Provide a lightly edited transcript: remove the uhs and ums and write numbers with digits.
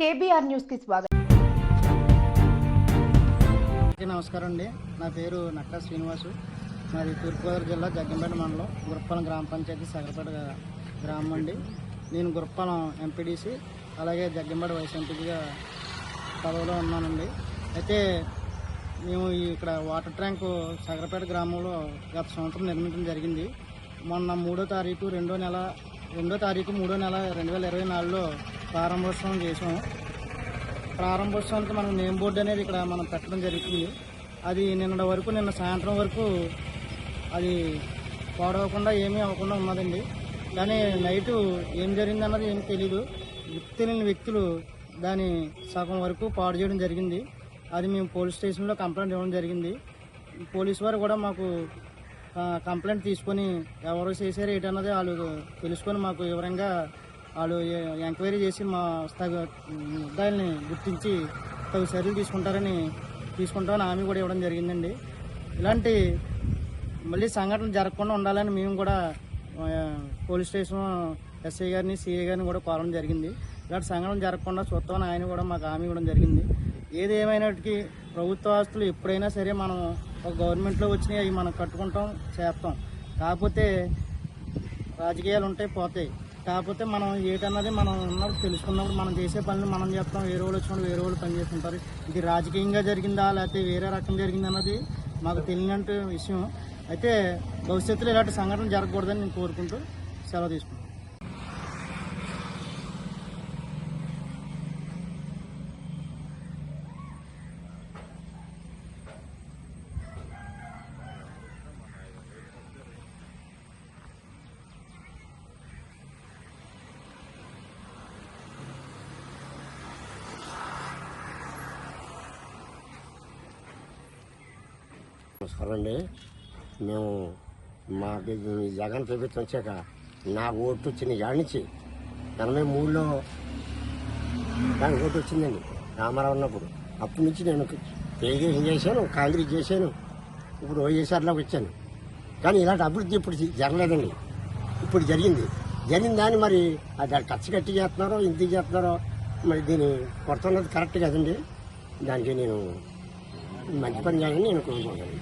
KBR news కి స్వాగతం. నమస్కారం అండి. నా పేరు నక్కా శ్రీనివాసు. మాది తూర్పుగోదావరి జిల్లా జగ్గంపేట మండలం గురపాలెం గ్రామ పంచాయతీ సగరపేట గ్రామం అండి. నేను గురపాలెం ఎంపీడీసీ అలాగే జగ్గంపేట వైస్ ఎంపీగా పదవిలో ఉన్నానండి. అయితే మేము ఇక్కడ వాటర్ ట్యాంకు సగరపేట గ్రామంలో గత సంవత్సరం నిర్మించడం జరిగింది. మొన్న 3వ తారీఖు 3వ నెల 2024లో ప్రారంభోత్సవం చేసాము. ప్రారంభోత్సవానికి మనం నేమ్ బోర్డు అనేది ఇక్కడ మనం పెట్టడం జరుగుతుంది. అది నిన్న సాయంత్రం వరకు అది పాడవకుండా ఏమీ అవ్వకుండా ఉన్నదండి. కానీ నైటు ఏం జరిగిందన్నది ఏం తెలీదు. తెలియని వ్యక్తులు దాని సగం వరకు పాడు చేయడం జరిగింది. అది మేము పోలీస్ స్టేషన్లో కంప్లైంట్ ఇవ్వడం జరిగింది. పోలీసు వారు కూడా మాకు కంప్లైంట్ తీసుకొని ఎవరు చేశారు ఏంటన్నది వాళ్ళు తెలుసుకొని మాకు వివరంగా వాళ్ళు ఎంక్వైరీ చేసి మా ముద్దాయిల్ని గుర్తించి తగు చర్యలు తీసుకుంటామని హామీ కూడా ఇవ్వడం జరిగిందండి. ఇలాంటి మళ్ళీ సంఘటనలు జరగకుండా ఉండాలని మేము కూడా పోలీస్ స్టేషన్ ఎస్ఐ గారిని సిఐ గారిని కూడా కోరడం జరిగింది. ఇలాంటి సంఘటనలు జరగకుండా చూస్తామని ఆయన కూడా మాకు హామీ ఇవ్వడం జరిగింది. ఏది ఏమైనటికీ ప్రభుత్వ ఆస్తులు ఎప్పుడైనా సరే మనం ఒక గవర్నమెంట్లో వచ్చినాయి అవి మనం కట్టుకుంటాం చేస్తాం. కాకపోతే రాజకీయాలు ఉంటాయి పోతాయి. కాకపోతే మనం ఏటన్నది మనం ఉన్నప్పుడు తెలుసుకున్నప్పుడు మనం చేసే పనులు మనం చేస్తాం. వేరే వాళ్ళు వచ్చినప్పుడు వేరే వాళ్ళు పని చేస్తుంటారు. ఇది రాజకీయంగా జరిగిందా లేకపోతే వేరే రకం జరిగిందా అన్నది మాకు తెలియనట్టు విషయం. అయితే భవిష్యత్తులో ఇలాంటి సంఘటనలు జరగకూడదని నేను కోరుకుంటూ సెలవు తీసుకుంటాను. నమస్కారం అండి. మేము మాకు జగన్ ప్రభుత్వం వచ్చాక నా ఓటు వచ్చింది ఏడు నుంచి 83లో దానికి ఓటు వచ్చిందండి రామారావు ఉన్నప్పుడు. అప్పటి నుంచి నేను తెలుగుదేశం చేశాను, కాంగ్రెస్ చేశాను, ఇప్పుడు వైఎస్ఆర్లోకి వచ్చాను. కానీ ఇలాంటి అభివృద్ధి ఇప్పుడు జరగలేదండి. ఇప్పుడు జరిగిన దాన్ని మరి అది ఖర్చు కట్టి చేస్తున్నారో ఇంటికి చేస్తున్నారో మరి దీన్ని కొడుతున్నది కరెక్ట్ కదండి. దానికి నేను మంచి పని చేయాలని నేను కోరుకుంటాను.